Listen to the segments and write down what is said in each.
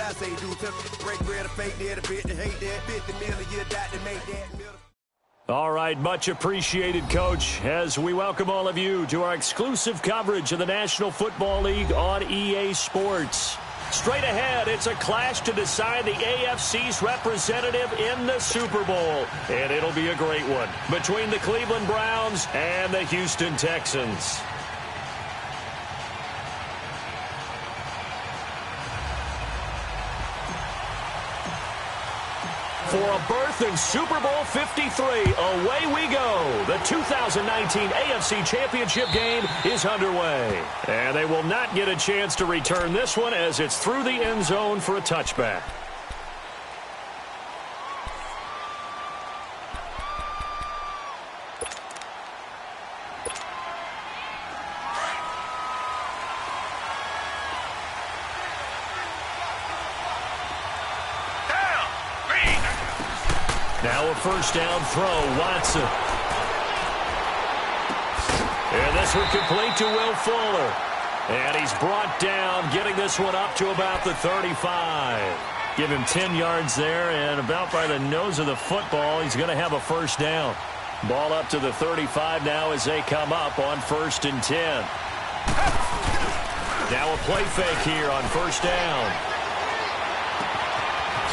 I say do to break bread or fake that, a bit to hate that, 50 million, you got to make that. All right, much appreciated, Coach, as we welcome all of you to our exclusive coverage of the National Football League on EA Sports. Straight ahead, it's a clash to decide the AFC's representative in the Super Bowl, and it'll be a great one between the Cleveland Browns and the Houston Texans. For a berth in Super Bowl 53, away we go. The 2019 AFC Championship game is underway. And they will not get a chance to return this one as it's through the end zone for a touchback. Now a first down throw, Watson. And this one complete to Will Fuller. And he's brought down, getting this one up to about the 35. Give him 10 yards there, and about by the nose of the football, he's going to have a first down. Ball up to the 35 now as they come up on 1st and 10. Now a play fake here on first down.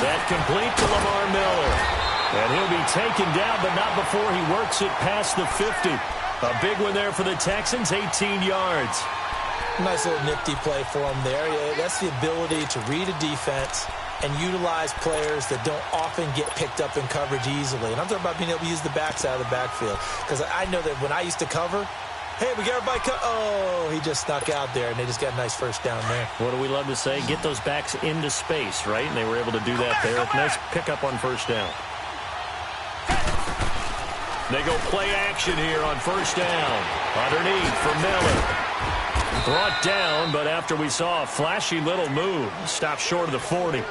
That complete to Lamar Miller. And he'll be taken down, but not before he works it past the 50. A big one there for the Texans, 18 yards. Nice little nifty play for him there. Yeah, that's the ability to read a defense and utilize players that don't often get picked up in coverage easily. And I'm talking about being able to use the backside of the backfield. Because I know that when I used to cover, hey, we got everybody cut. Oh, he just snuck out there, and they just got a nice first down there. What do we love to say? Get those backs into space, right? And they were able to do that there. Nice pickup on first down. They go play action here on first down. Underneath for Miller. Brought down, but after we saw a flashy little move, stopped short of the 40.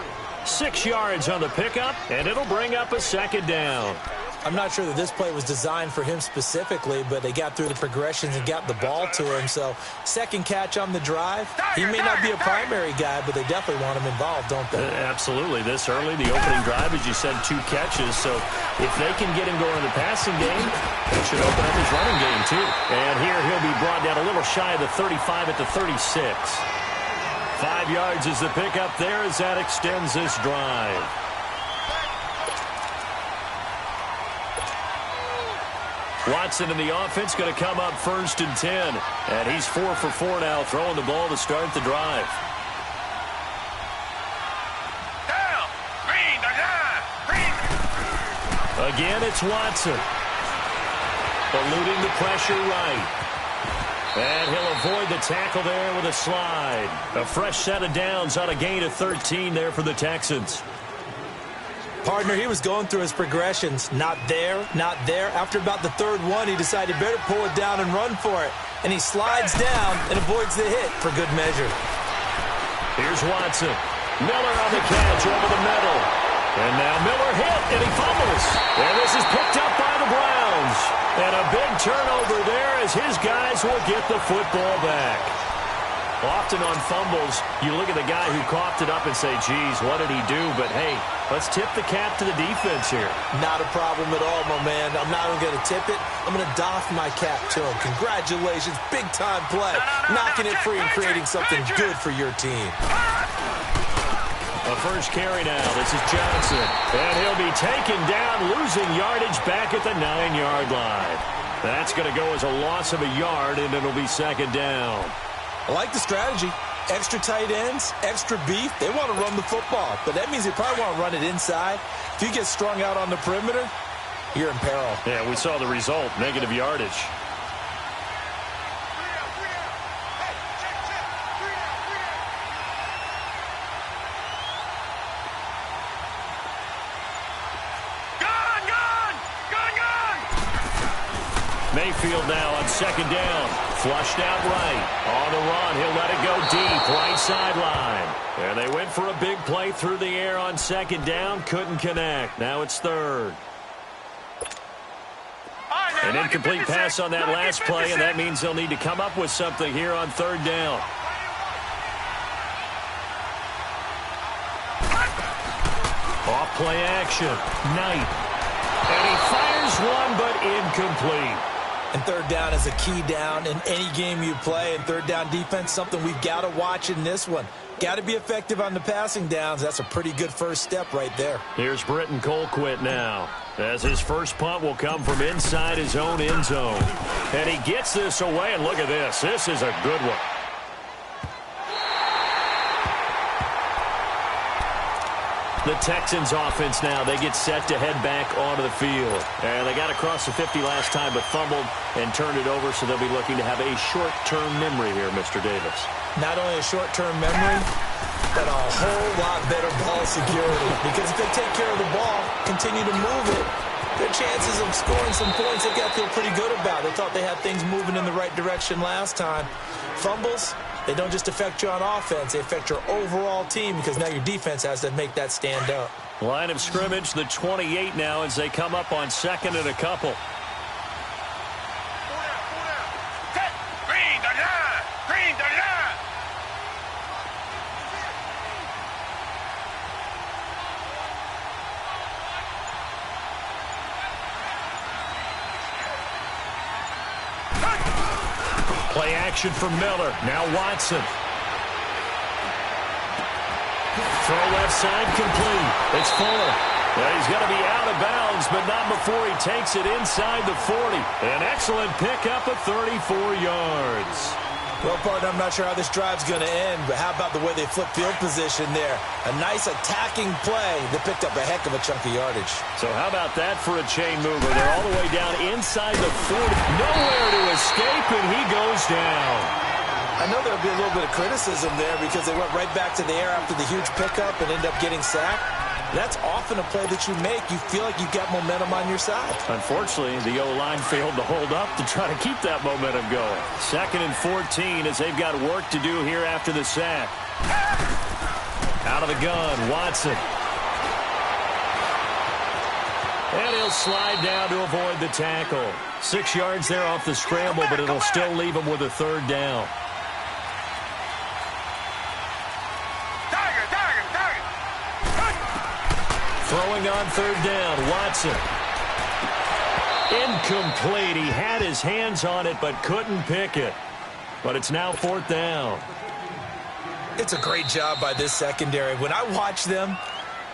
6 yards on the pickup, and it'll bring up a second down. I'm not sure that this play was designed for him specifically, but they got through the progressions and got the ball to him. So, second catch on the drive. He may not be a primary guy, but they definitely want him involved, don't they? Absolutely. This early, the opening drive, as you said, 2 catches. So, if they can get him going in the passing game, that should open up his running game, too. And here he'll be brought down a little shy of the 35 at the 36. 5 yards is the pickup there as that extends this drive. Watson in the offense going to come up 1st and 10. And he's 4 for 4 now, throwing the ball to start the drive. Again, it's Watson. Eluding the pressure right. And he'll avoid the tackle there with a slide. A fresh set of downs on a gain of 13 there for the Texans. Partner, he was going through his progressions. Not there, not there. After about the 3rd one, he decided better pull it down and run for it. And he slides down and avoids the hit for good measure. Here's Watson. Miller on the catch over the middle. And now Miller hit, and he fumbles. And this is picked up by the Browns. And a big turnover there as his guys will get the football back. Often on fumbles, you look at the guy who coughed it up and say, geez, what did he do? But, hey, let's tip the cap to the defense here. Not a problem at all, my man. I'm not even going to tip it. I'm going to doff my cap to him. Congratulations. Big-time play. Knocking it free and creating something good for your team. A first carry now. This is Johnson. And he'll be taken down, losing yardage back at the 9-yard line. That's going to go as a loss of a yard, and it'll be second down. I like the strategy. Extra tight ends, extra beef. They want to run the football, but that means they probably want to run it inside. If you get strung out on the perimeter, you're in peril. Yeah, we saw the result, negative yardage. Mayfield now on second down. Flushed out right. On the run, he'll let it go deep. Right sideline. And they went for a big play through the air on second down. Couldn't connect. Now it's third. An incomplete pass on that last play, and that means they'll need to come up with something here on third down. Off play action. Knight. And he fires one, but incomplete. And third down is a key down in any game you play. And third down defense, something we've got to watch in this one. Got to be effective on the passing downs. That's a pretty good first step right there. Here's Britton Colquitt now, as his first punt will come from inside his own end zone. And he gets this away, and look at this. This is a good one. The Texans offense now, they get set to head back onto the field. And they got across the 50 last time, but fumbled and turned it over, so they'll be looking to have a short-term memory here, Mr. Davis. Not only a short-term memory, but a whole lot better ball security. Because if they take care of the ball, continue to move it, their chances of scoring some points, they've got to feel pretty good about. They thought they had things moving in the right direction last time. Fumbles, they don't just affect you on offense, they affect your overall team because now your defense has to make that stand up. Line of scrimmage, the 28 now as they come up on second and a couple. Play action from Miller. Now Watson. Throw left side complete. It's Fuller. Well, he's going to be out of bounds, but not before he takes it inside the 40. An excellent pickup of 34 yards. Well, partner, I'm not sure how this drive's going to end, but how about the way they flip field position there? A nice attacking play that picked up a heck of a chunk of yardage. So how about that for a chain mover? They're all the way down inside the 40. Nowhere to escape, and he goes down. I know there'll be a little bit of criticism there because they went right back to the air after the huge pickup and end up getting sacked. That's often a play that you make. You feel like you've got momentum on your side. Unfortunately, the O-line failed to hold up to try to keep that momentum going. 2nd and 14 as they've got work to do here after the sack. Out of the gun, Watson. And he'll slide down to avoid the tackle. 6 yards there off the scramble, but it'll still leave him with a third down. Throwing on third down, Watson. Incomplete. He had his hands on it but couldn't pick it. But it's now 4th down. It's a great job by this secondary. When I watch them,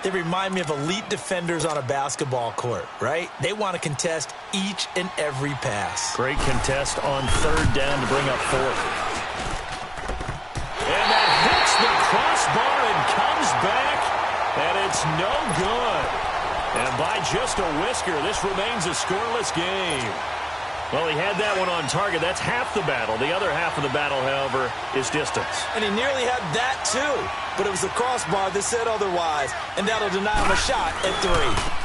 they remind me of elite defenders on a basketball court, right? They want to contest each and every pass. Great contest on third down to bring up 4th. And that hits the crossbar and comes back. And it's no good. And by just a whisker, this remains a scoreless game. Well, he had that one on target. That's half the battle. The other half of the battle, however, is distance. And he nearly had that, too. But it was the crossbar that said otherwise. And that'll deny him a shot at 3.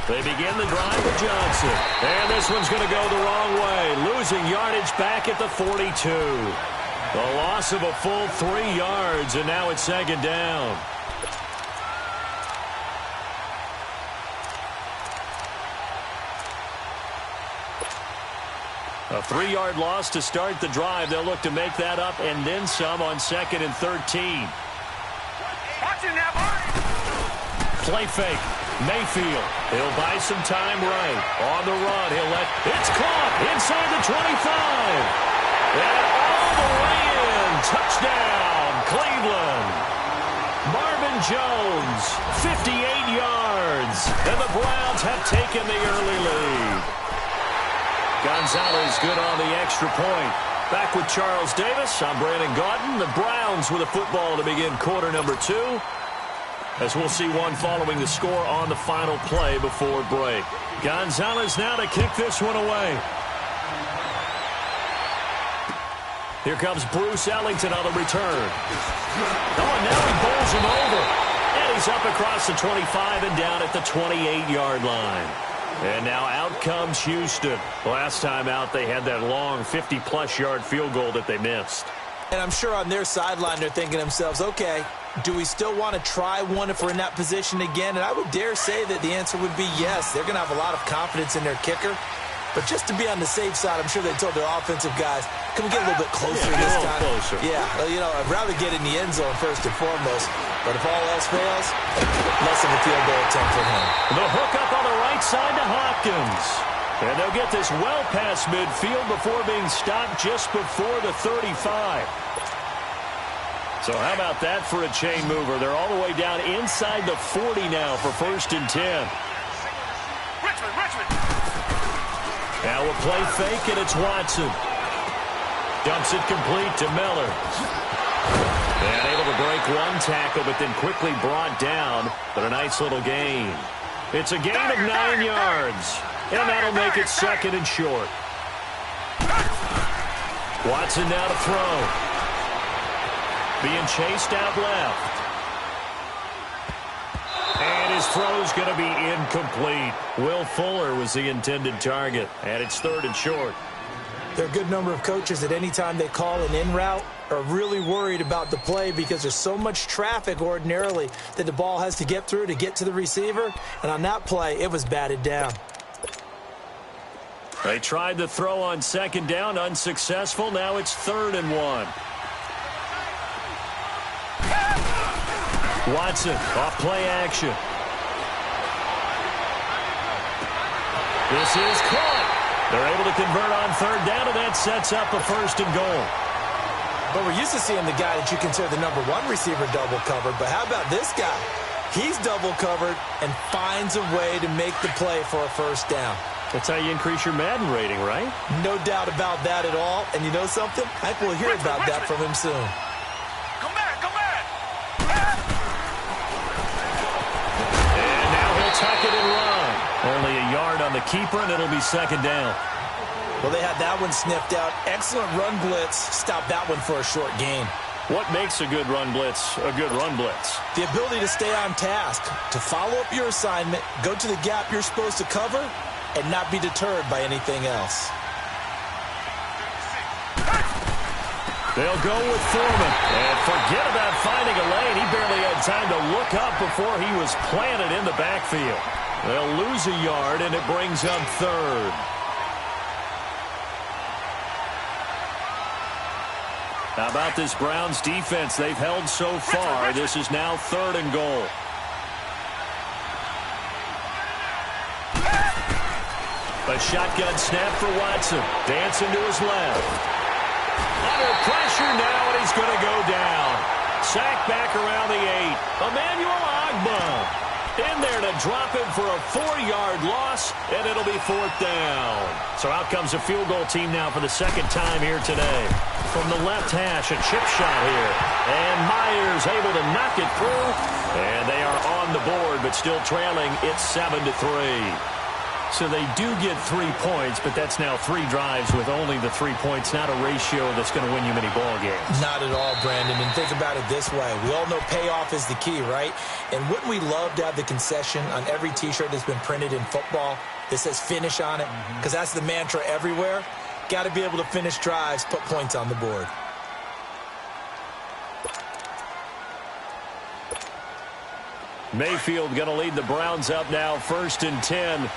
They begin the drive with Johnson. And this one's going to go the wrong way. Losing yardage back at the 42. The loss of a full 3 yards, and now it's 2nd down. A 3-yard loss to start the drive. They'll look to make that up and then some on 2nd and 13. Play fake. Mayfield. He'll buy some time right. On the run. He'll let... It's caught inside the 25. And all the way in. Touchdown, Cleveland. Marvin Jones, 58 yards. And the Browns have taken the early lead. Gonzalez good on the extra point. Back with Charles Davis. I'm Brandon Gaudin. The Browns with a football to begin quarter number 2. As we'll see one following the score on the final play before break. Gonzalez now to kick this one away. Here comes Bruce Ellington on the return. Oh, and now he bowls him over. And he's up across the 25 and down at the 28-yard line. And now out comes Houston. Last time out, they had that long 50-plus yard field goal that they missed. And I'm sure on their sideline, they're thinking to themselves, okay, do we still want to try one if we're in that position again? And I would dare say that the answer would be yes. They're going to have a lot of confidence in their kicker. But just to be on the safe side, I'm sure they told their offensive guys, can we get a little bit closer this time? Closer. Yeah, well, you know, I'd rather get in the end zone first and foremost. But if all else fails, less of a field goal attempt for him. The hook up on the right side to Hopkins. And they'll get this well past midfield before being stopped just before the 35. So how about that for a chain mover? They're all the way down inside the 40 now for 1st and 10. Now a play fake, and it's Watson. Dumps it complete to Miller. And able to break one tackle, but then quickly brought down. But a nice little gain. It's a gain of 9 yards. And that'll make it 2nd and short. Watson now to throw. Being chased out left. And his throw's going to be incomplete. Will Fuller was the intended target. And it's 3rd and short. There are a good number of coaches that any time they call an in route are really worried about the play because there's so much traffic ordinarily that the ball has to get through to get to the receiver. And on that play, it was batted down. They tried the throw on 2nd down, unsuccessful. Now it's 3rd and 1. Watson, off play action. This is caught. They're able to convert on 3rd down, and that sets up a 1st and goal. But we're used to seeing the guy that you consider the number 1 receiver double covered. But how about this guy? He's double covered and finds a way to make the play for a 1st down. That's how you increase your Madden rating, right? No doubt about that at all. And you know something? I think we'll hear about that from him soon. Come back, come back. And now he'll tuck it and run. Only a yard on the keeper, and it'll be 2nd down. Well, they had that one sniffed out. Excellent run blitz. Stop that one for a short gain. What makes a good run blitz a good run blitz? The ability to stay on task, to follow up your assignment, go to the gap you're supposed to cover, and not be deterred by anything else. They'll go with Foreman. And forget about finding a lane. He barely had time to look up before he was planted in the backfield. They'll lose a yard, and it brings up 3rd. How about this Browns defense they've held so far? This is now 3rd and goal. A shotgun snap for Watson. Dancing to his left. Under pressure now, and he's going to go down. Sacked back around the 8. Emmanuel Ogbah in there to drop him for a 4-yard loss, and it'll be 4th down. So out comes a field goal team now for the 2nd time here today. From the left hash, a chip shot here. And Myers able to knock it through. And they are on the board, but still trailing. It's 7-3. So they do get 3 points, but that's now 3 drives with only the 3 points, not a ratio that's going to win you many ball games. Not at all, Brandon. And think about it this way. We all know payoff is the key, right? And wouldn't we love to have the concession on every T-shirt that's been printed in football that says finish on it? Because that's the mantra everywhere. Got to be able to finish drives, put points on the board. Mayfield going to lead the Browns up now, 1st and 10.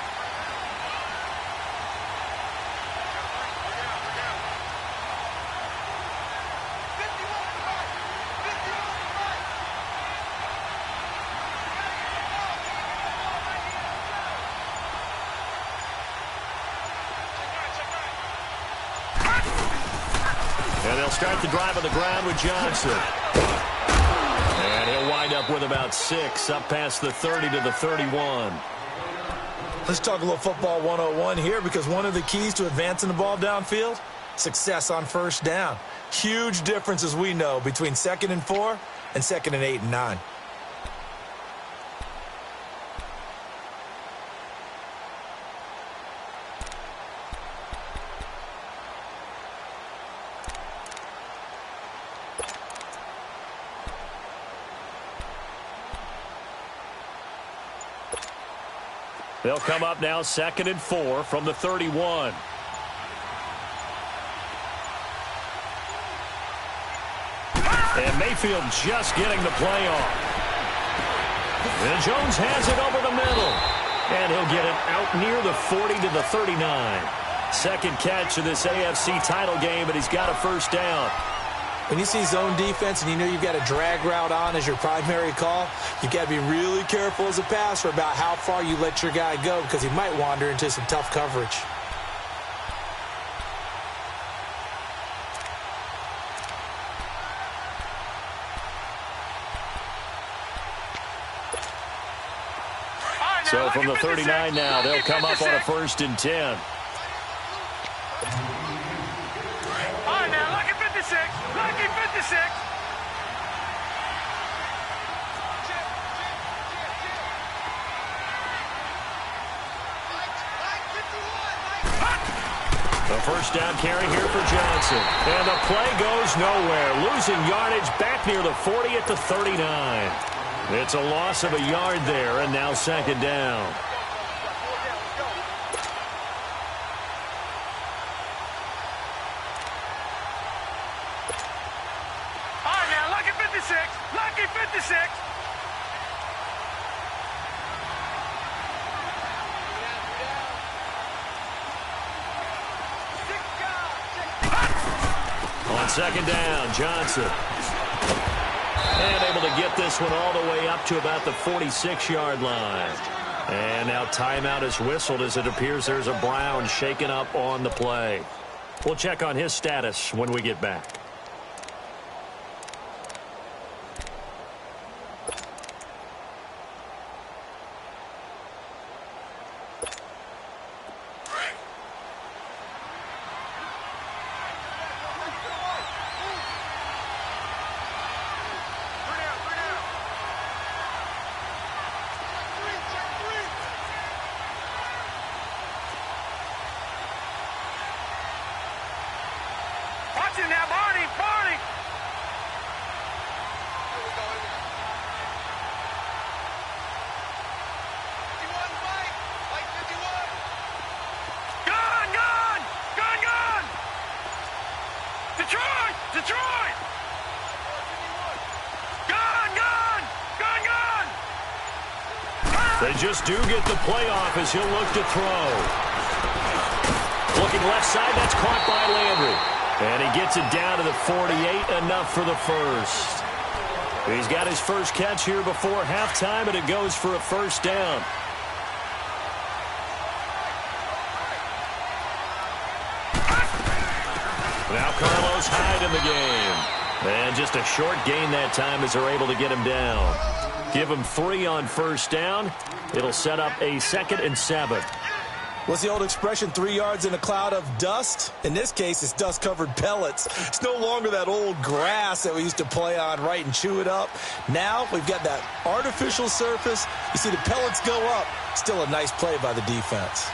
And they'll start the drive on the ground with Johnson. And he'll wind up with about 6, up past the 30 to the 31. Let's talk a little football 101 here, because one of the keys to advancing the ball downfield, success on 1st down. Huge difference, as we know, between 2nd and 4 and 2nd and 8 and 9. They'll come up now 2nd and 4 from the 31. And Mayfield just getting the play off. And Jones has it over the middle. And he'll get it out near the 40 to the 39. Second catch of this AFC title game, but he's got a 1st down. When you see zone defense and you know you've got a drag route on as your primary call, you've got to be really careful as a passer about how far you let your guy go because he might wander into some tough coverage. So from the 39 now, they'll come up on a 1st and 10. Lucky 56. The first down carry here for Johnson. And the play goes nowhere. Losing yardage back near the 40 at the 39. It's a loss of a yard there, and now 2nd down. Lucky 56. On 2nd down, Johnson. And able to get this one all the way up to about the 46-yard line. And now timeout is whistled as it appears there's a Brown shaken up on the play. We'll check on his status when we get back. Now, Barney. Gone. Detroit. Gone. They just do get the playoff as he'll look to throw. Looking left side, that's caught by Landry. And he gets it down to the 48, enough for the first. He's got his first catch here before halftime, and it goes for a 1st down. Now Carlos Hyde in the game. And just a short gain that time as they're able to get him down. Give him 3 on 1st down. It'll set up a 2nd and 7. What's the old expression, 3 yards in a cloud of dust? In this case, it's dust-covered pellets. It's no longer that old grass that we used to play on, right, and chew it up. Now we've got that artificial surface. You see the pellets go up. Still a nice play by the defense.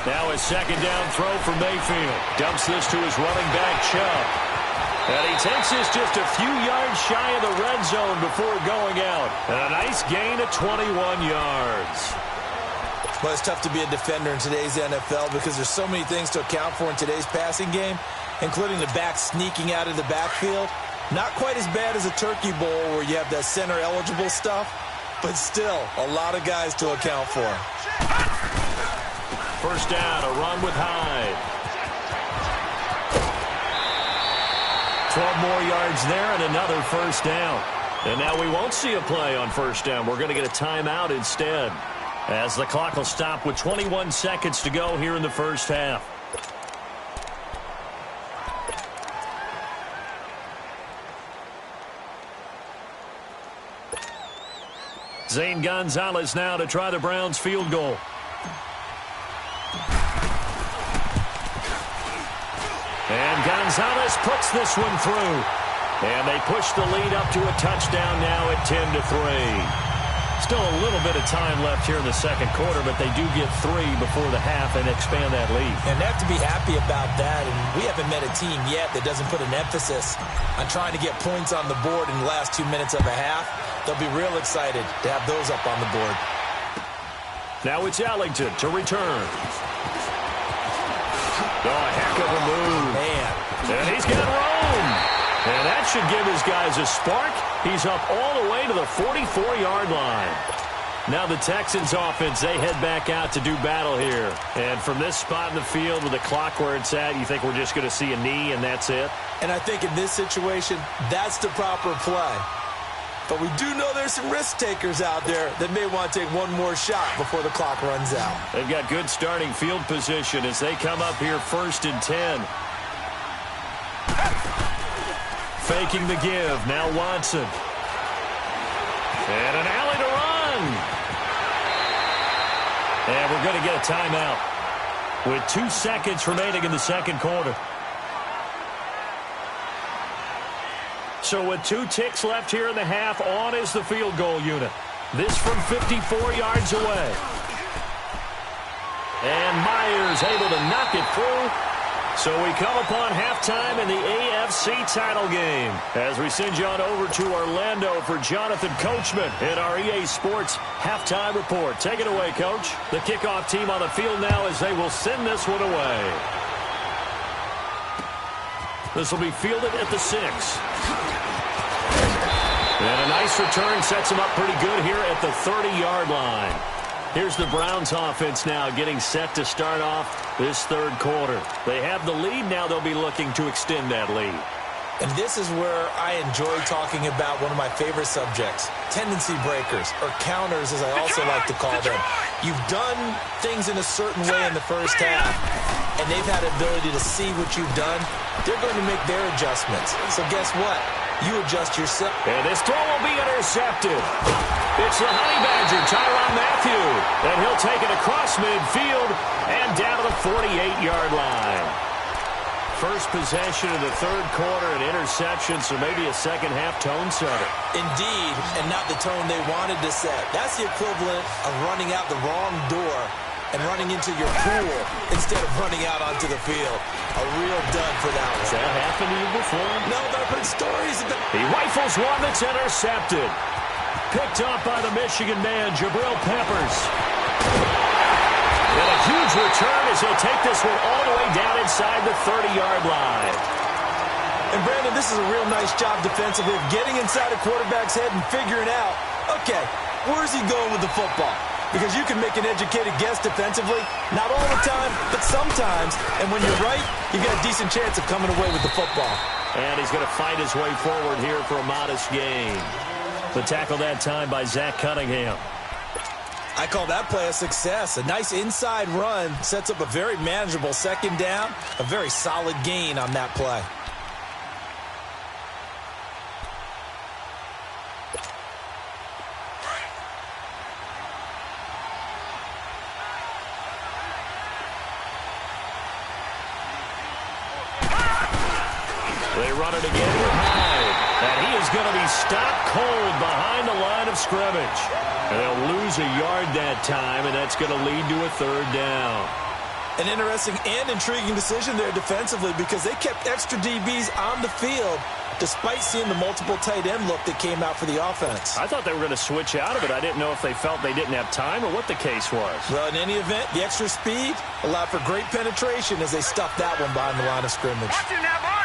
Now a 2nd down throw for Mayfield. Dumps this to his running back, Chubb. And he takes this just a few yards shy of the red zone before going out. And a nice gain of 21 yards. Well, it's tough to be a defender in today's NFL because there's so many things to account for in today's passing game, including the back sneaking out of the backfield. Not quite as bad as a turkey bowl where you have that center-eligible stuff, but still a lot of guys to account for. 1st down, a run with Hyde. 12 more yards there and another 1st down. And now we won't see a play on 1st down. We're going to get a timeout instead, as the clock will stop with 21 seconds to go here in the 1st half. Zane Gonzalez now to try the Browns field goal. And Gonzalez puts this one through. And they push the lead up to a touchdown now at 10-3. Still a little bit of time left here in the 2nd quarter, but they do get 3 before the half and expand that lead. And they have to be happy about that. And we haven't met a team yet that doesn't put an emphasis on trying to get points on the board in the last 2 minutes of a half. They'll be real excited to have those up on the board. Now it's Ellington to return. Oh, a heck of a move. Man. And he's got room. And that should give his guys a spark. He's up all the way to the 44-yard line. Now the Texans offense, they head back out to do battle here. And from this spot in the field with the clock where it's at, you think we're just going to see a knee and that's it? And I think in this situation, that's the proper play. But we do know there's some risk takers out there that may want to take one more shot before the clock runs out. They've got good starting field position as they come up here 1st and 10. Faking the give. Now Watson. And an alley to run. And we're going to get a timeout with 2 seconds remaining in the second quarter. So with 2 ticks left here in the half, on is the field goal unit. This from 54 yards away. And Myers able to knock it through. So we come upon halftime in the AFC title game as we send you on over to Orlando for Jonathan Coachman in our EA Sports halftime report. Take it away, Coach. The kickoff team on the field now as they will send this one away. This will be fielded at the 6. And a nice return sets them up pretty good here at the 30-yard line. Here's the Browns offense now getting set to start off this third quarter. They have the lead. Now they'll be looking to extend that lead. And this is where I enjoy talking about one of my favorite subjects, tendency breakers, or counters as I also like to call them. You've done things in a certain way in the first half, and they've had the ability to see what you've done. They're going to make their adjustments. So guess what? You adjust yourself. And this throw will be intercepted. It's the Honey Badger, Tyrann Mathieu. And he'll take it across midfield and down to the 48-yard line. First possession of the third quarter, an interception, so maybe a second-half tone setter. Indeed, and not the tone they wanted to set. That's the equivalent of running out the wrong door and running into your pool instead of running out onto the field. A real dud for that one. Has that happened to you before? No, but I've heard stories of that. He rifles one that's intercepted. Picked off by the Michigan man, Jabril Peppers. And a huge return as he'll take this one all the way down inside the 30-yard line. And, Brandon, this is a real nice job defensively of getting inside a quarterback's head and figuring out, okay, where's he going with the football? Because you can make an educated guess defensively, not all the time, but sometimes. And when you're right, you've got a decent chance of coming away with the football. And he's going to fight his way forward here for a modest gain. The tackle that time by Zach Cunningham. I call that play a success. A nice inside run sets up a very manageable second down, a very solid gain on that play. They run it again with Hyde. And he is going to be stopped cold behind the line of scrimmage. And they'll lose a yard that time, and that's going to lead to a third down. An interesting and intriguing decision there defensively because they kept extra DBs on the field despite seeing the multiple tight end look that came out for the offense. I thought they were going to switch out of it. I didn't know if they felt they didn't have time or what the case was. Well, in any event, the extra speed allowed for great penetration as they stuffed that one behind the line of scrimmage. Watching now, Barney.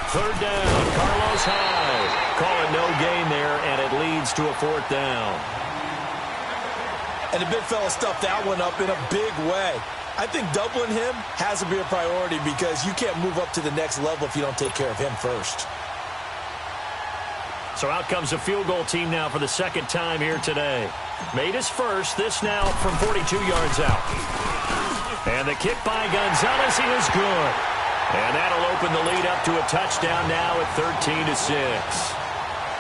Third down, Carlos Hyde. Call it no gain there, and it leads to a fourth down. And the big fella stuffed that one up in a big way. I think doubling him has to be a priority because you can't move up to the next level if you don't take care of him first. So out comes the field goal team now for the second time here today. Made his first, this now from 42 yards out. And the kick by Gonzalez is good. And that'll open the lead up to a touchdown now at 13-6.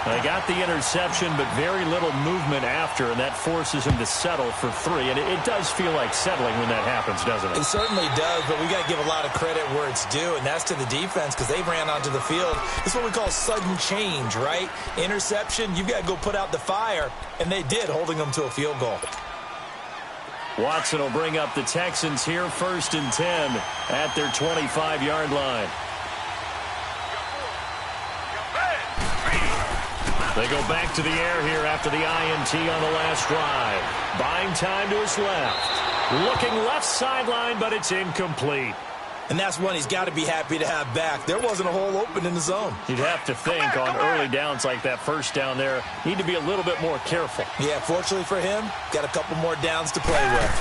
They got the interception, but very little movement after, and that forces him to settle for 3. And it does feel like settling when that happens, doesn't it? It certainly does, but we got to give a lot of credit where it's due, and that's to the defense because they ran onto the field. It's what we call sudden change, right? Interception, you've got to go put out the fire, and they did, holding them to a field goal. Watson will bring up the Texans here 1st and 10 at their 25-yard line. They go back to the air here after the INT on the last drive. Buying time to his left. Looking left sideline, but it's incomplete. And that's one he's got to be happy to have back. There wasn't a hole open in the zone. You'd have to think on early downs like that first down there, need to be a little bit more careful. Yeah, fortunately for him, got a couple more downs to play with.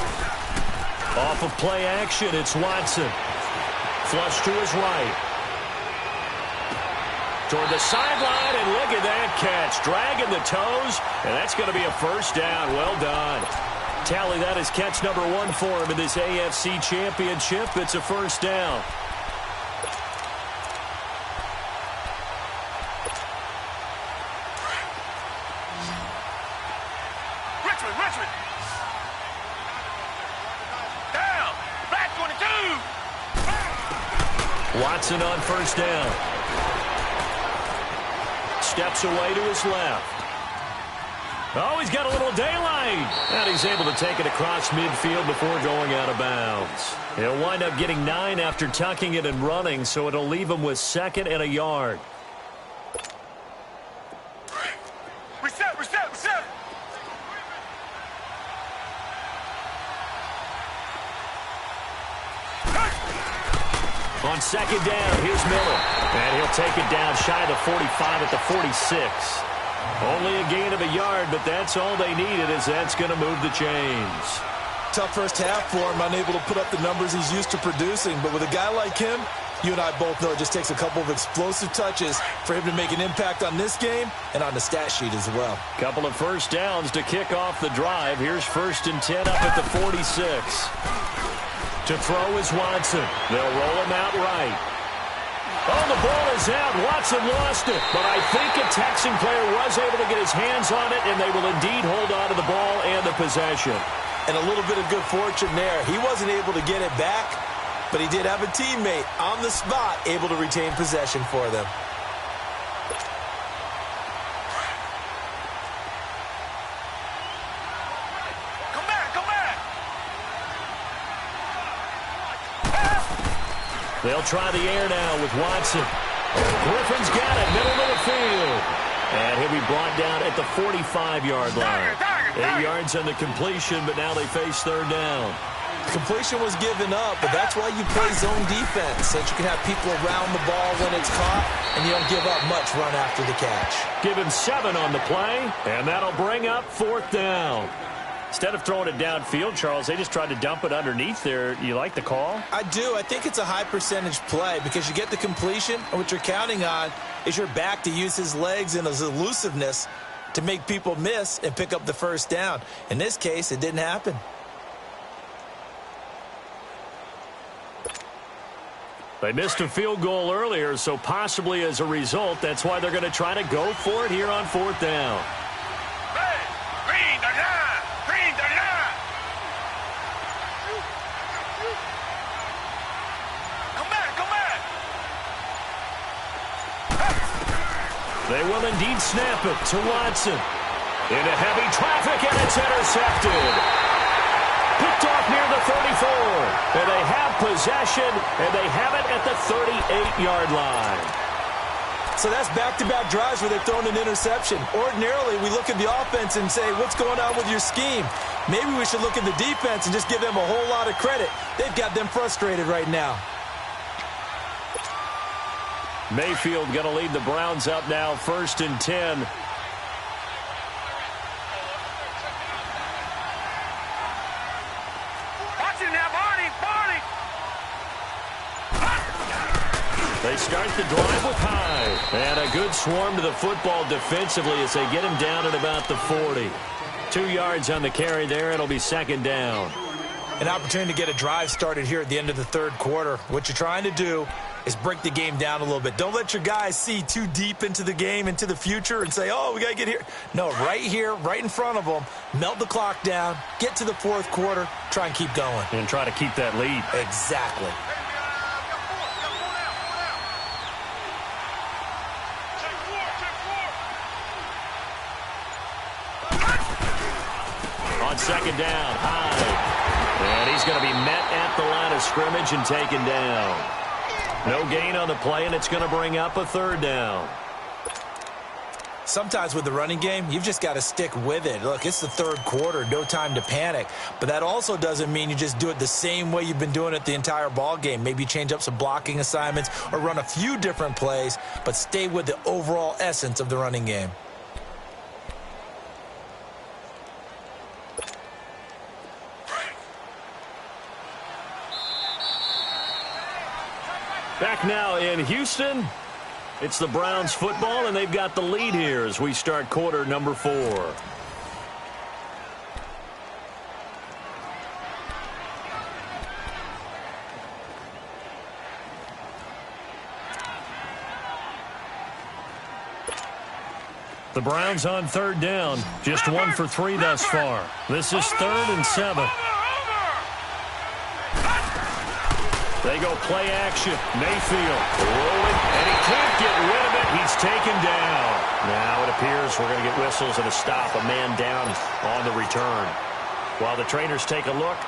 Off of play action, it's Watson. Flush to his right. Toward the sideline, and look at that catch. Dragging the toes, and that's going to be a first down. Well done. Tally, that is catch number 1 for him in this AFC Championship. It's a first down. Richmond. Down. Back 22. Watson on first down. Steps away to his left. Oh, he's got a little daylight. And he's able to take it across midfield before going out of bounds. He'll wind up getting 9 after tucking it and running, so it'll leave him with 2nd and a yard. Reset. On 2nd down, here's Miller. And he'll take it down shy of the 45 at the 46. Only a gain of a yard, but that's all they needed, as that's going to move the chains. Tough first half for him, unable to put up the numbers he's used to producing. But with a guy like him, you and I both know it just takes a couple of explosive touches for him to make an impact on this game and on the stat sheet as well. Couple of first downs to kick off the drive. Here's 1st and 10 up at the 46. To throw is Watson. They'll roll him out right. Oh, the ball is out. Watson lost it. But I think a Texan player was able to get his hands on it, and they will indeed hold on to the ball and the possession. And a little bit of good fortune there. He wasn't able to get it back, but he did have a teammate on the spot able to retain possession for them. Come back. They'll try the air now with Watson. Griffin's got it, middle of the field. And he'll be brought down at the 45-yard line. 8 yards on the completion, but now they face 3rd down. Completion was given up, but that's why you play zone defense, so that you can have people around the ball when it's caught, and you don't give up much run after the catch. Give him 7 on the play, and that'll bring up 4th down. Instead of throwing it downfield, Charles, they just tried to dump it underneath there. You like the call? I do. I think it's a high-percentage play because you get the completion, and what you're counting on is your back to use his legs and his elusiveness to make people miss and pick up the first down. In this case, it didn't happen. They missed a field goal earlier, so possibly as a result, that's why they're going to try to go for it here on 4th down. Hey, green 39. Come back. They will indeed snap it to Watson. Into heavy traffic, and it's intercepted. Picked off near the 34. And they have possession, and they have it at the 38-yard line. So that's back-to-back drives where they've thrown an interception. Ordinarily, we look at the offense and say, what's going on with your scheme? Maybe we should look at the defense and just give them a whole lot of credit. They've got them frustrated right now. Mayfield going to lead the Browns up now, 1st and 10. Watch him now, Barney. They start the drive with Hyde. And a good swarm to the football defensively as they get him down at about the 40. 2 yards on the carry there. It'll be 2nd down. An opportunity to get a drive started here at the end of the 3rd quarter. What you're trying to do is break the game down a little bit. Don't let your guys see too deep into the game, into the future, and say, oh, we got to get here. No, right here, right in front of them, melt the clock down, get to the 4th quarter, try and keep going. And try to keep that lead. Exactly. On 2nd down, Hyde. And he's going to be met at the line of scrimmage and taken down. No gain on the play, and it's going to bring up a 3rd down. sometimes with the running game, you've just got to stick with it. Look, it's the third quarter, no time to panic. But that also doesn't mean you just do it the same way you've been doing it the entire ball game. Maybe change up some blocking assignments or run a few different plays, but stay with the overall essence of the running game. Back now in Houston, it's the Browns football, and they've got the lead here as we start quarter number 4. The Browns on third down, just 1 for 3 thus far. This is 3rd and 7. They go play action. Mayfield rolling, and he can't get rid of it. He's taken down. Now it appears we're going to get whistles and a stop. A man down on the return. While the trainers take a look,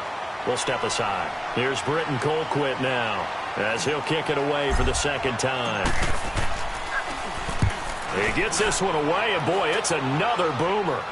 we'll step aside. Here's Britton Colquitt now as he'll kick it away for the second time. He gets this one away, and boy, it's another boomer.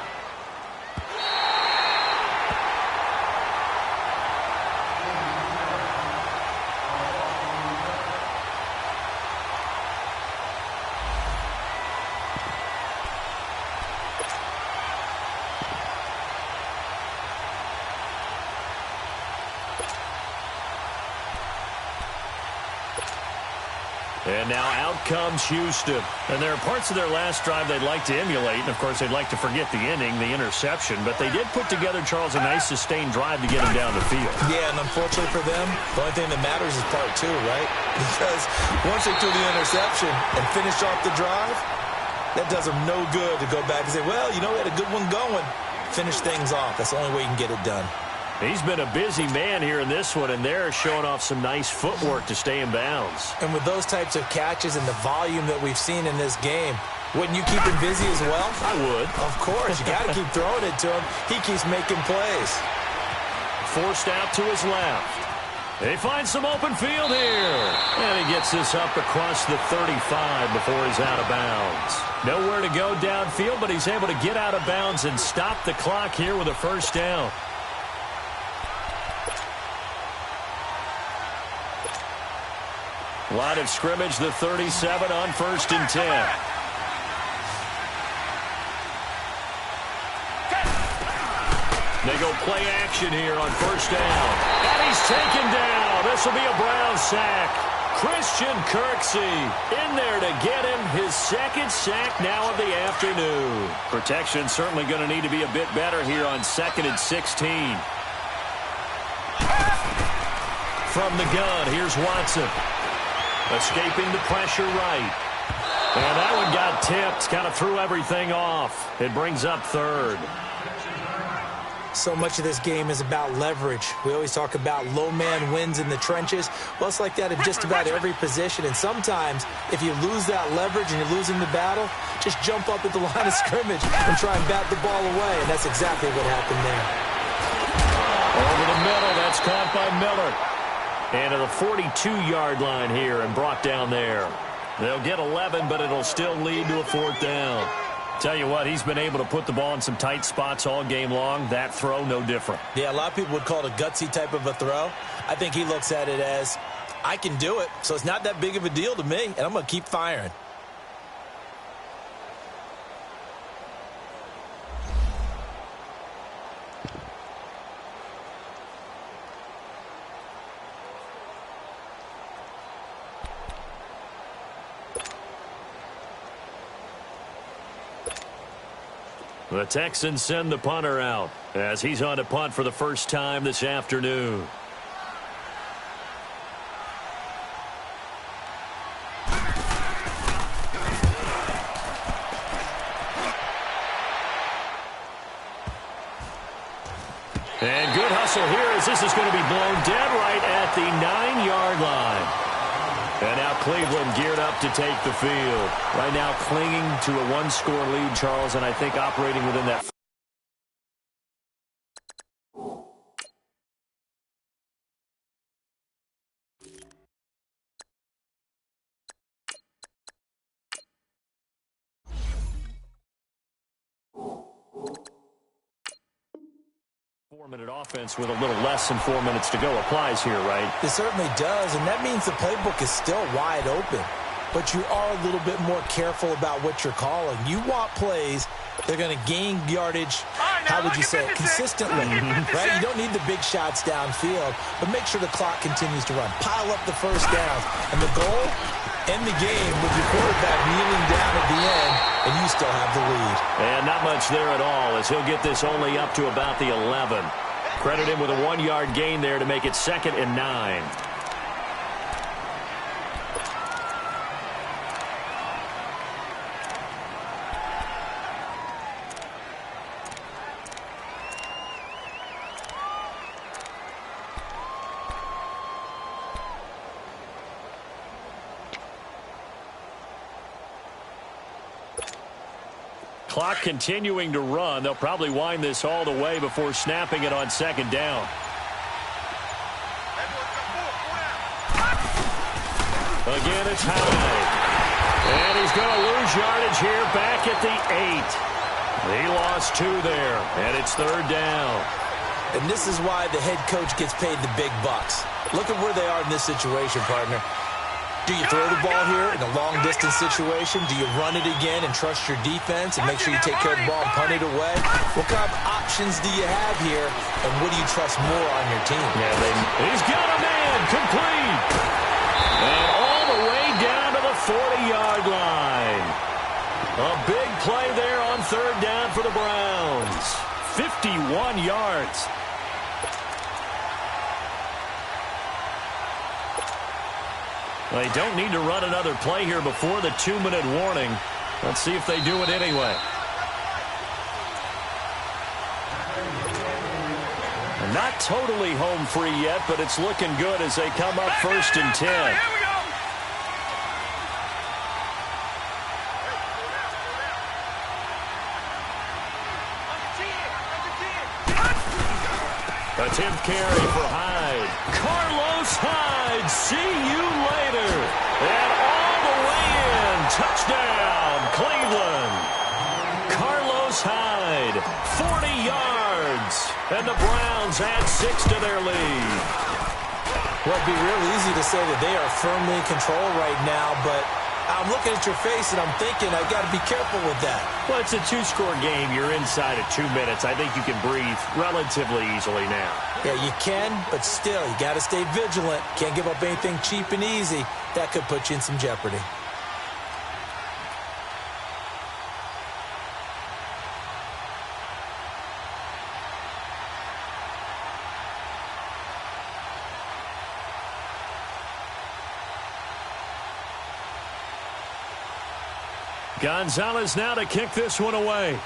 And now out comes Houston. And there are parts of their last drive they'd like to emulate. And, of course, they'd like to forget the inning, the interception. But they did put together, Charles, a nice sustained drive to get him down the field. Yeah, and unfortunately for them, the only thing that matters is part 2, right? Because once they threw the interception and finished off the drive, that does them no good to go back and say, well, you know, we had a good one going. Finish things off. That's the only way you can get it done. He's been a busy man here in this one, and they're showing off some nice footwork to stay in bounds. And with those types of catches and the volume that we've seen in this game, wouldn't you keep him busy as well? I would. Of course. You got to keep throwing it to him. He keeps making plays. Forced out to his left. They find some open field here. And he gets this up across the 35 before he's out of bounds. Nowhere to go downfield, but he's able to get out of bounds and stop the clock here with a first down. Line of scrimmage, the 37 on 1st and 10. They go play action here on 1st down. And he's taken down. This will be a Brown sack. Christian Kirksey in there to get him his 2nd sack now of the afternoon. Protection certainly going to need to be a bit better here on 2nd and 16. From the gun, here's Watson. Escaping the pressure right. And that one got tipped. Kind of threw everything off. It brings up 3rd. So much of this game is about leverage. We always talk about low man wins in the trenches. Well, it's like that in just about every position. And sometimes, if you lose that leverage and you're losing the battle, just jump up at the line of scrimmage and try and bat the ball away. And that's exactly what happened there. Over the middle. That's caught by Miller. And to the 42-yard line here and brought down there. They'll get 11, but it'll still lead to a 4th down. Tell you what, he's been able to put the ball in some tight spots all game long. That throw, no different. Yeah, a lot of people would call it a gutsy type of a throw. I think he looks at it as, I can do it, so it's not that big of a deal to me, and I'm going to keep firing. The Texans send the punter out as he's on to punt for the first time this afternoon. And good hustle here as this is going to be blown dead right at the 9-yard line. And now Cleveland geared up to take the field. Right now clinging to a 1-score lead, Charles, and I think operating within that 4-minute offense with a little less than 4 minutes to go applies here, right? It certainly does, and that means the playbook is still wide open. But you are a little bit more careful about what you're calling. You want plays that are going to gain yardage, how would you say it, consistently, right? You don't need the big shots downfield, but make sure the clock continues to run. Pile up the first downs. And the goal, end the game with your quarterback kneeling down at the end, and you still have the lead. And not much there at all, as he'll get this only up to about the 11. Credit him with a 1-yard gain there to make it 2nd and 9. Clock continuing to run. They'll probably wind this all the way before snapping it on 2nd down. Again, it's high. And he's going to lose yardage here back at the 8. He lost 2 there, and it's 3rd down. And this is why the head coach gets paid the big bucks. Look at where they are in this situation, partner. Do you throw the ball here in a long-distance situation? Do you run it again and trust your defense and make sure you take care of the ball and punt it away? What kind of options do you have here, and what do you trust more on your team? Yeah, he's got a man complete. And all the way down to the 40-yard line. A big play there on 3rd down for the Browns. 51 yards. They don't need to run another play here before the 2-minute warning. Let's see if they do it anyway. Not totally home free yet, but it's looking good as they come up 1st and 10. Here we go. A 10th carry for Hyde. Carlos Hyde, see you later. And all the way in. Touchdown, Cleveland. Carlos Hyde, 40 yards. And the Browns add 6 to their lead. Well, it'd be real easy to say that they are firmly in control right now, but I'm looking at your face and I'm thinking I've got to be careful with that. Well, it's a 2-score game. You're inside at 2 minutes. I think you can breathe relatively easily now. Yeah, you can, but still, you got to stay vigilant. Can't give up anything cheap and easy. That could put you in some jeopardy. Gonzalez now to kick this one away.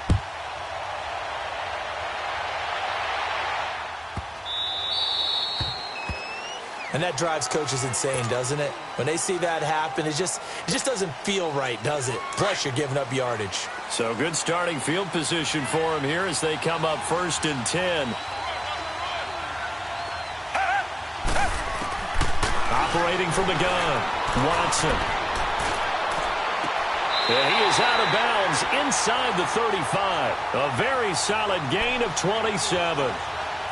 And that drives coaches insane, doesn't it? When they see that happen, it just doesn't feel right, does it? Plus, you're giving up yardage. So good starting field position for him here as they come up 1st and 10. Operating from the gun, Watson. And he is out of bounds inside the 35. A very solid gain of 27.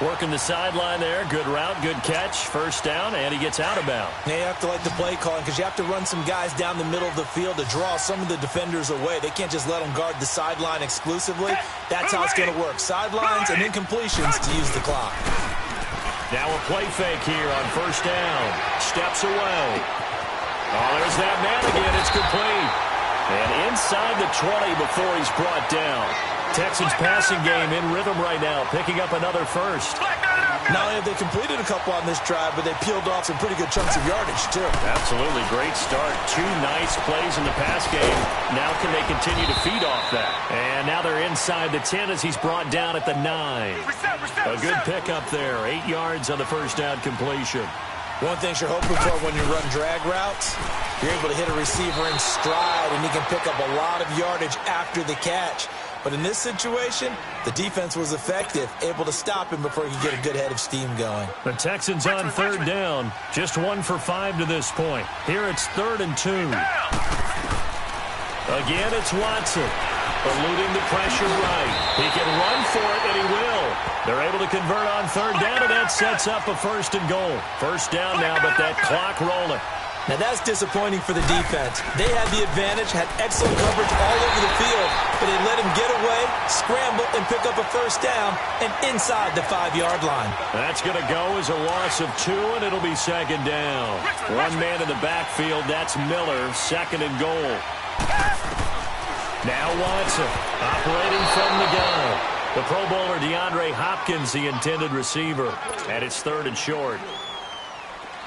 Working the sideline there. Good route, good catch. 1st down, and he gets out of bounds. Now you have to like the play calling because you have to run some guys down the middle of the field to draw some of the defenders away. They can't just let them guard the sideline exclusively. That's how it's going to work. Sidelines and incompletions to use the clock. Now a play fake here on 1st down. Steps away. Oh, there's that man again. It's complete. And inside the 20 before he's brought down. Texans passing game in rhythm right now, picking up another first. Not only have they completed a couple on this drive, but they peeled off some pretty good chunks of yardage, too. Absolutely. Great start. 2 nice plays in the pass game. Now can they continue to feed off that? And now they're inside the 10 as he's brought down at the 9. A good pickup there. 8 yards on the 1st down completion. One thing you're hoping for when you run drag routes, you're able to hit a receiver in stride, and he can pick up a lot of yardage after the catch. But in this situation, the defense was effective, able to stop him before he could get a good head of steam going. The Texans on 3rd down, just 1 for 5 to this point. Here it's 3rd and 2. Again, it's Watson, eluding the pressure right. He can run for it, and he will. They're able to convert on third down, and that sets up a 1st and goal. First down now, but that clock rolling. Now that's disappointing for the defense. They had the advantage, had excellent coverage all over the field, but they let him get away, scramble, and pick up a 1st down and inside the 5-yard line. That's going to go as a loss of 2, and it'll be 2nd down. One man in the backfield, that's Miller, 2nd and goal. Now Watson, operating from the gun. The Pro Bowler DeAndre Hopkins, the intended receiver, and it's 3rd and short.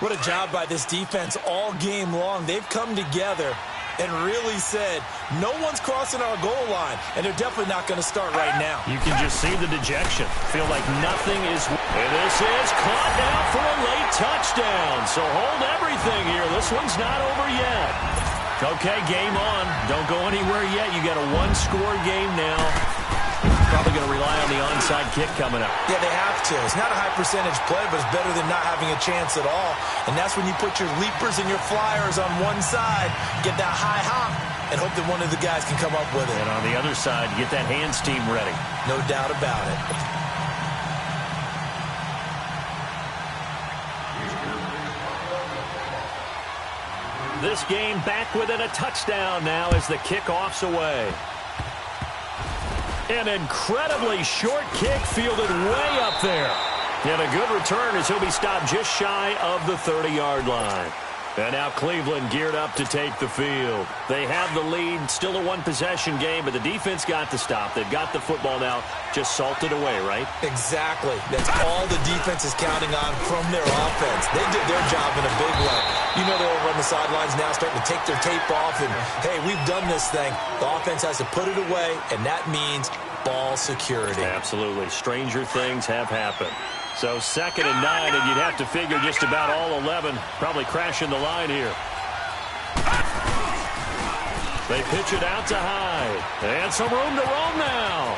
What a job by this defense all game long. They've come together and really said, no one's crossing our goal line, and they're definitely not going to start right now. You can just see the dejection. Feel like nothing is... And this is caught now for a late touchdown. So hold everything here. This one's not over yet. Okay, game on. Don't go anywhere yet. You got a 1-score game now. Probably going to rely on the onside kick coming up. Yeah, they have to. It's not a high-percentage play, but it's better than not having a chance at all. And that's when you put your leapers and your flyers on one side, get that high hop, and hope that one of the guys can come up with it. And on the other side, get that hands team ready. No doubt about it. This game back within a touchdown now as the kickoff's away. An incredibly short kick fielded way up there. And a good return as he'll be stopped just shy of the 30-yard line. And now Cleveland geared up to take the field. They have the lead, still a one-possession game, but the defense got the stop. They've got the football now, just salted away, right? Exactly. That's all the defense is counting on from their offense. They did their job in a big way. You know they're over on the sidelines now starting to take their tape off, and, hey, we've done this thing. The offense has to put it away, and that means ball security. Absolutely. Stranger things have happened. So 2nd and 9, and you'd have to figure just about all 11 probably crashing the line here. They pitch it out to Hyde. And some room to roam now.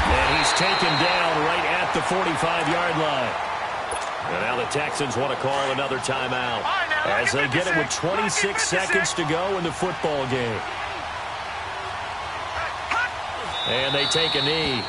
And he's taken down right at the 45-yard line. And now the Texans want to call another timeout as they get it with 26 seconds to go in the football game. And they take a knee.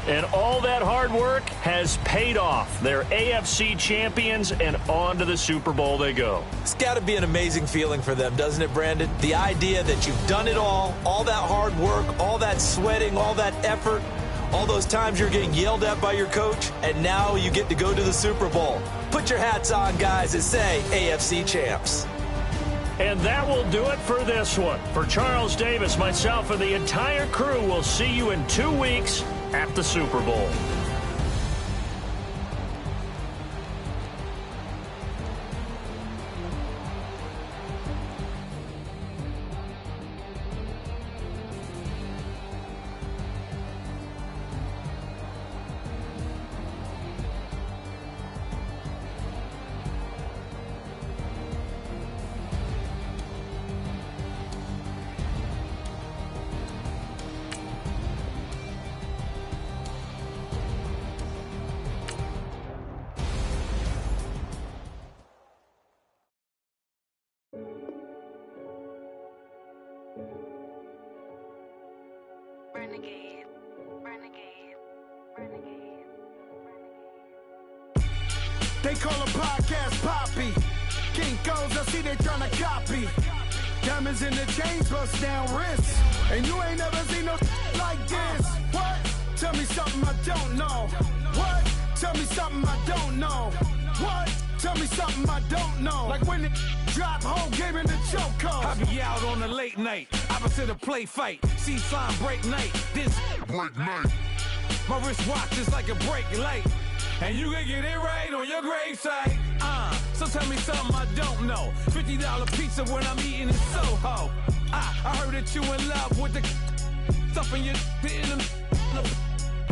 And all that hard work has paid off. They're AFC champions, and on to the Super Bowl they go. It's got to be an amazing feeling for them, doesn't it, Brandon? The idea that you've done it all that hard work, all that sweating, all that effort, all those times you're getting yelled at by your coach, and now you get to go to the Super Bowl. Put your hats on, guys, and say AFC champs. And that will do it for this one. For Charles Davis, myself, and the entire crew, we'll see you in 2 weeks at the Super Bowl. Renegade, renegade, renegade, renegade. They call a podcast Poppy. Kinkos, I see they tryna copy. Diamonds in the chains, bust down wrists. And you ain't never seen no like this. What? Tell me something I don't know. What? Tell me something I don't know. What? Tell me something I don't know. Like when it drop, whole game in the choke code. I be out on a late night, opposite a play fight. See sign break night, this break night. My wristwatch is like a brake light. And you can get it right on your gravesite. So tell me something I don't know. $50 pizza when I'm eating in Soho. I heard that you in love with the stuff in your in the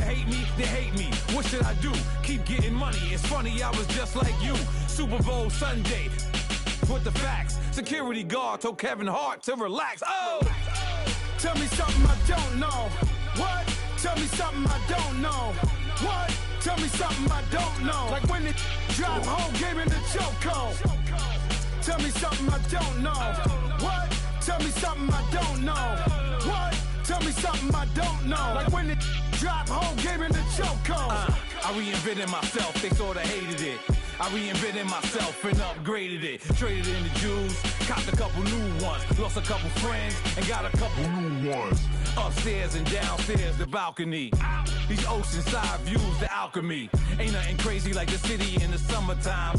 hey, hate me, they hate me. What should I do? Keep getting money. It's funny, I was just like you. Super Bowl Sunday. With the facts. Security guard told Kevin Hart to relax. Oh! Tell me something I don't know. What? Tell me something I don't know. What? Tell me something I don't know. Like when the drive home, gave me the chokehold. Tell me something I don't know. What? Tell me something I don't know. What? Tell me something I don't know. Like when the drive home, gave me the chokehold. I reinvented myself, they sorta hated it. I reinvented myself and upgraded it. Traded in the Jews, copped a couple new ones. Lost a couple friends and got a couple new ones. Upstairs and downstairs, the balcony. These oceanside views, the alchemy. Ain't nothing crazy like the city in the summertime.